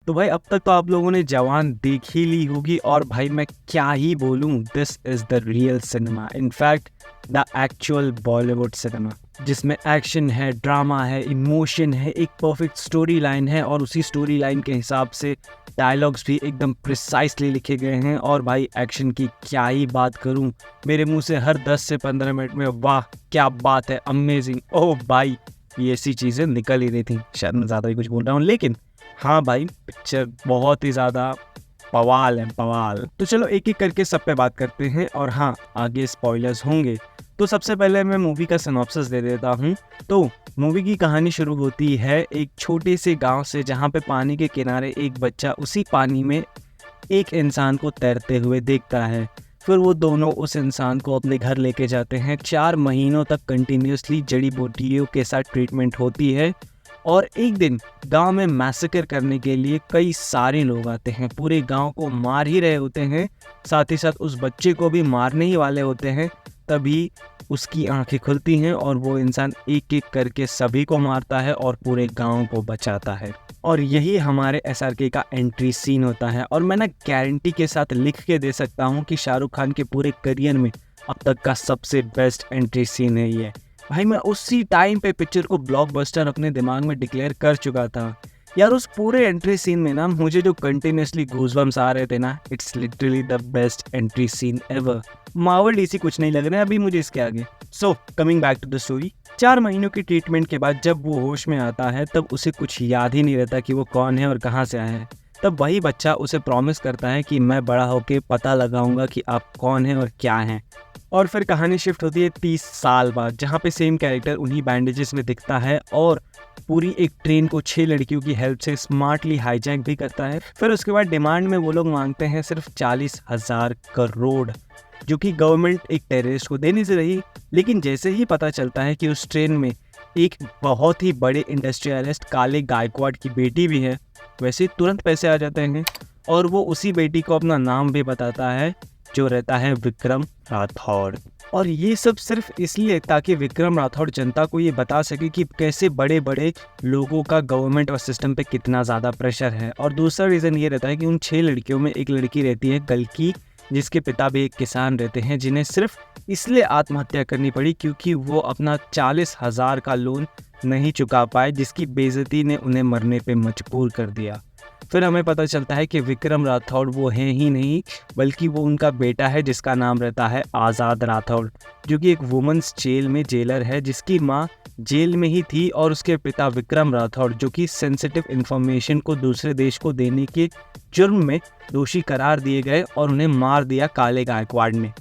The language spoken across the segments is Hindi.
तो भाई अब तक तो आप लोगों ने जवान देख ही ली होगी और भाई मैं क्या ही बोलूं, this is the real cinema, in fact the actual Bollywood cinema, जिसमें एक्शन है, ड्रामा है, इमोशन है, एक परफेक्ट स्टोरी लाइन है और उसी स्टोरी लाइन के हिसाब से डायलॉग्स भी एकदम प्रिसाइसली लिखे गए हैं। और भाई एक्शन की क्या ही बात करूं, मेरे मुंह से हर 10 से 15 मिनट में वाह क्या बात है, अमेजिंग, ओह भाई, ये ऐसी चीज़ें निकल ही रही थी। शायद मैं ज़्यादा ही कुछ बोल रहा हूँ, लेकिन हाँ भाई पिक्चर बहुत ही ज़्यादा बवाल है, बवाल। तो चलो एक एक करके सब पे बात करते हैं और हाँ आगे स्पॉयलर्स होंगे। तो सबसे पहले मैं मूवी का सिनॉप्सिस दे देता हूँ। तो मूवी की कहानी शुरू होती है एक छोटे से गांव से, जहाँ पे पानी के किनारे एक बच्चा उसी पानी में एक इंसान को तैरते हुए देखता है। फिर वो दोनों उस इंसान को अपने घर लेके जाते हैं। 4 महीनों तक कंटिन्यूसली जड़ी बूटियों के साथ ट्रीटमेंट होती है और एक दिन गांव में मैसेकर करने के लिए कई सारे लोग आते हैं, पूरे गांव को मार ही रहे होते हैं, साथ ही साथ उस बच्चे को भी मारने ही वाले होते हैं। तभी उसकी आंखें खुलती हैं और वो इंसान एक एक करके सभी को मारता है और पूरे गांव को बचाता है। और यही हमारे SRK का एंट्री सीन होता है और मैं ना गारंटी के साथ लिख के दे सकता हूँ कि शाहरुख खान के पूरे करियर में अब तक का सबसे बेस्ट एंट्री सीन है ये। भाई मैं उसी टाइम पे पिक्चर को ब्लॉकबस्टर अपने दिमाग में डिक्लेयर कर चुका था यार। उस पूरे एंट्री सीन में ना मुझे जो कंटिन्यूसली गूज़बम्स आ रहे थे ना, it's literally the best entry scene ever. Marvel DC कुछ नहीं लग रहा है अभी मुझे इसके आगे। So coming back to the story, 4 महीनों की ट्रीटमेंट के बाद जब वो होश में आता है तब उसे कुछ याद ही नहीं रहता कि वो कौन है और कहाँ से आया है। तब वही बच्चा उसे प्रॉमिस करता है कि मैं बड़ा होके पता लगाऊंगा कि आप कौन हैं और क्या हैं। और फिर कहानी शिफ्ट होती है 30 साल बाद, जहाँ पे सेम कैरेक्टर उन्हीं बैंडेजेस में दिखता है और पूरी एक ट्रेन को 6 लड़कियों की हेल्प से स्मार्टली हाईजैक भी करता है। फिर उसके बाद डिमांड में वो लोग मांगते हैं सिर्फ 40,000 करोड़, जो कि गवर्नमेंट एक टेररिस्ट को देने से रही। लेकिन जैसे ही पता चलता है कि उस ट्रेन में एक बहुत ही बड़े इंडस्ट्रियलिस्ट काले गायकवाड की बेटी भी है, वैसे तुरंत पैसे आ जाते हैं और वो उसी बेटी को अपना नाम भी बताता है, जो रहता है विक्रम राठौड़। और ये सब सिर्फ इसलिए ताकि विक्रम राठौड़ जनता को ये बता सके कि कैसे बड़े बड़े लोगों का गवर्नमेंट और सिस्टम पे कितना ज़्यादा प्रेशर है। और दूसरा रीज़न ये रहता है कि उन 6 लड़कियों में एक लड़की रहती है कल्कि, जिसके पिता भी एक किसान रहते हैं, जिन्हें सिर्फ इसलिए आत्महत्या करनी पड़ी क्योंकि वो अपना 40,000 का लोन नहीं चुका पाए, जिसकी बेइज्जती ने उन्हें मरने पे मजबूर कर दिया। फिर हमें पता चलता है कि विक्रम राठौड़ वो हैं ही नहीं, बल्कि वो उनका बेटा है जिसका नाम रहता है आज़ाद राठौड़, जो कि एक वुमेन्स जेल में जेलर है, जिसकी माँ जेल में ही थी। और उसके पिता विक्रम राठौड़, जो कि सेंसिटिव इन्फॉर्मेशन को दूसरे देश को देने के जुर्म में दोषी करार दिए गए और उन्हें मार दिया काले गायकवाड़ ने।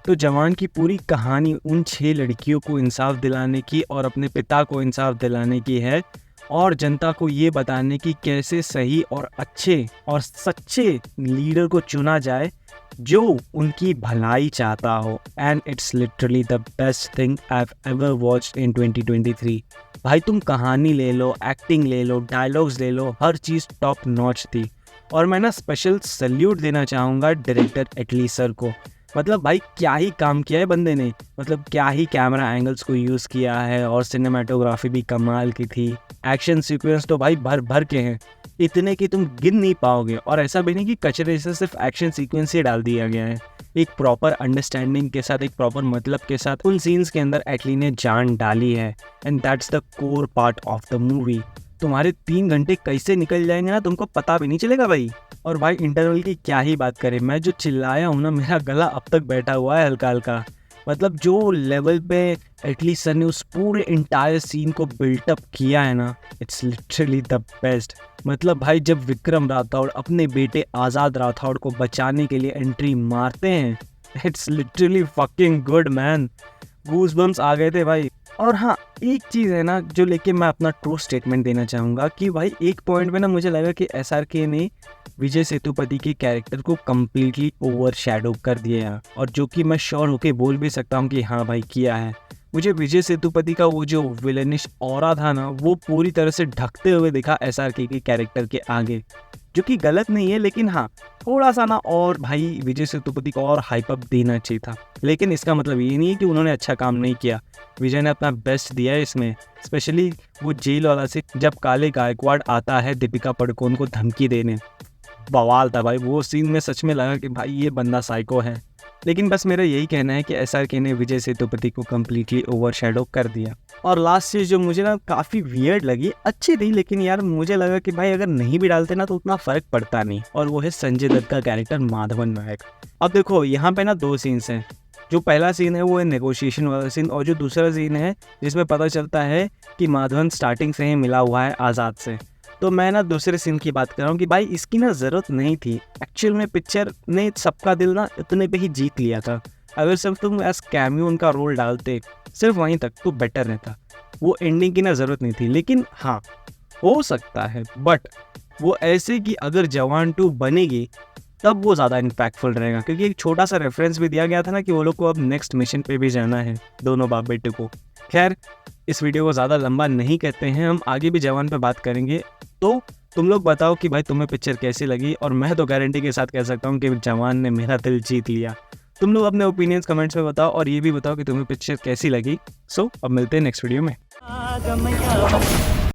तो जवान की पूरी कहानी उन 6 लड़कियों को इंसाफ दिलाने की और अपने पिता को इंसाफ दिलाने की है और जनता को ये बताने की कैसे सही और अच्छे और सच्चे लीडर को चुना जाए जो उनकी भलाई चाहता हो। And it's literally the best thing I have ever watched इन 2023। भाई तुम कहानी ले लो, एक्टिंग ले लो, डायलॉग्स ले लो, हर चीज़ टॉप नॉच थी। और मैं ना स्पेशल सल्यूट देना चाहूँगा डायरेक्टर एटली सर को। मतलब भाई क्या ही काम किया है बंदे ने, मतलब क्या ही कैमरा एंगल्स को यूज़ किया है और सिनेमाटोग्राफी भी कमाल की थी। एक्शन सीक्वेंस तो भाई भर भर के हैं, इतने कि तुम गिन नहीं पाओगे। और ऐसा भी नहीं कि कचरे से सिर्फ एक्शन सीक्वेंस ही डाल दिया गया है, एक प्रॉपर अंडरस्टैंडिंग के साथ, एक प्रॉपर मतलब के साथ उन सीन्स के अंदर एटली ने जान डाली है। And that's the core part of the movie. तुम्हारे 3 घंटे कैसे निकल जाएंगे ना तुमको पता भी नहीं चलेगा भाई। और भाई इंटरवल की क्या ही बात करें, मैं जो चिल्लाया हूँ ना, मेरा गला अब तक बैठा हुआ है हल्का हल्का। मतलब जो लेवल पे एटली सर ने उस पूरे इंटायर सीन को बिल्टअप किया है ना, इट्स लिटरली द बेस्ट। मतलब भाई जब विक्रम राठौड़ अपने बेटे आज़ाद राठौड़ को बचाने के लिए एंट्री मारते हैं, it's literally fucking good man, goosebumps आ गए थे भाई। और हाँ एक चीज़ है ना जो लेके मैं अपना ट्रू स्टेटमेंट देना चाहूँगा कि भाई एक पॉइंट में ना मुझे लगा कि SRK ने विजय सेतुपति के कैरेक्टर को कम्प्लीटली ओवर शैडो कर दिया है, और जो कि मैं श्योर होके बोल भी सकता हूँ कि हाँ भाई किया है। मुझे विजय सेतुपति का वो जो विलेनिश ऑरा था ना, वो पूरी तरह से ढकते हुए दिखा SRK के कैरेक्टर के आगे, जो कि गलत नहीं है, लेकिन हाँ थोड़ा सा ना और भाई विजय सेतुपति को और हाइप अप देना चाहिए था। लेकिन इसका मतलब ये नहीं है कि उन्होंने अच्छा काम नहीं किया, विजय ने अपना बेस्ट दिया है इसमें। स्पेशली वो जेल वाला से जब काले गायकवाड़ आता है दीपिका पादुकोण को धमकी देने, बवाल था भाई वो सीन में। सच में लगा कि भाई ये बंदा साइको है। लेकिन बस मेरा यही कहना है कि एसआरके ने विजय सेतुपति को कम्प्लीटली ओवरशैडो कर दिया। और लास्ट चीज़ जो मुझे ना काफ़ी वियर्ड लगी, अच्छी थी लेकिन यार मुझे लगा कि भाई अगर नहीं भी डालते ना तो उतना फ़र्क पड़ता नहीं, और वो है संजय दत्त का कैरेक्टर माधवन नायक। अब देखो यहाँ पे ना 2 सीन्स हैं। जो पहला सीन है वो है नेगोशिएशन वाला सीन, और जो दूसरा सीन है जिसमें पता चलता है कि माधवन स्टार्टिंग से ही मिला हुआ है आज़ाद से। तो मैं ना दूसरे सीन की बात कर रहा हूँ कि भाई इसकी ना ज़रूरत नहीं थी। एक्चुअल में पिक्चर ने सबका दिल ना इतने पे ही जीत लिया था। अगर सिर्फ तुम एज कैमियो उनका रोल डालते सिर्फ वहीं तक तो बेटर रहता। वो एंडिंग की ना ज़रूरत नहीं थी। लेकिन हाँ हो सकता है, बट वो ऐसे कि अगर जवान 2 बनेगी तब वो ज़्यादा इम्पैक्टफुल रहेगा, क्योंकि एक छोटा सा रेफरेंस भी दिया गया था ना कि वो लोग को अब नेक्स्ट मिशन पे भी जाना है, दोनों बाप बेटे को। खैर इस वीडियो को ज़्यादा लंबा नहीं करते हैं, हम आगे भी जवान पे बात करेंगे। तो तुम लोग बताओ कि भाई तुम्हें पिक्चर कैसी लगी, और मैं तो गारंटी के साथ कह सकता हूँ कि जवान ने मेरा दिल जीत लिया। तुम लोग अपने ओपिनियंस कमेंट्स में बताओ, और ये भी बताओ कि तुम्हें पिक्चर कैसी लगी। सो अब मिलते हैं नेक्स्ट वीडियो में।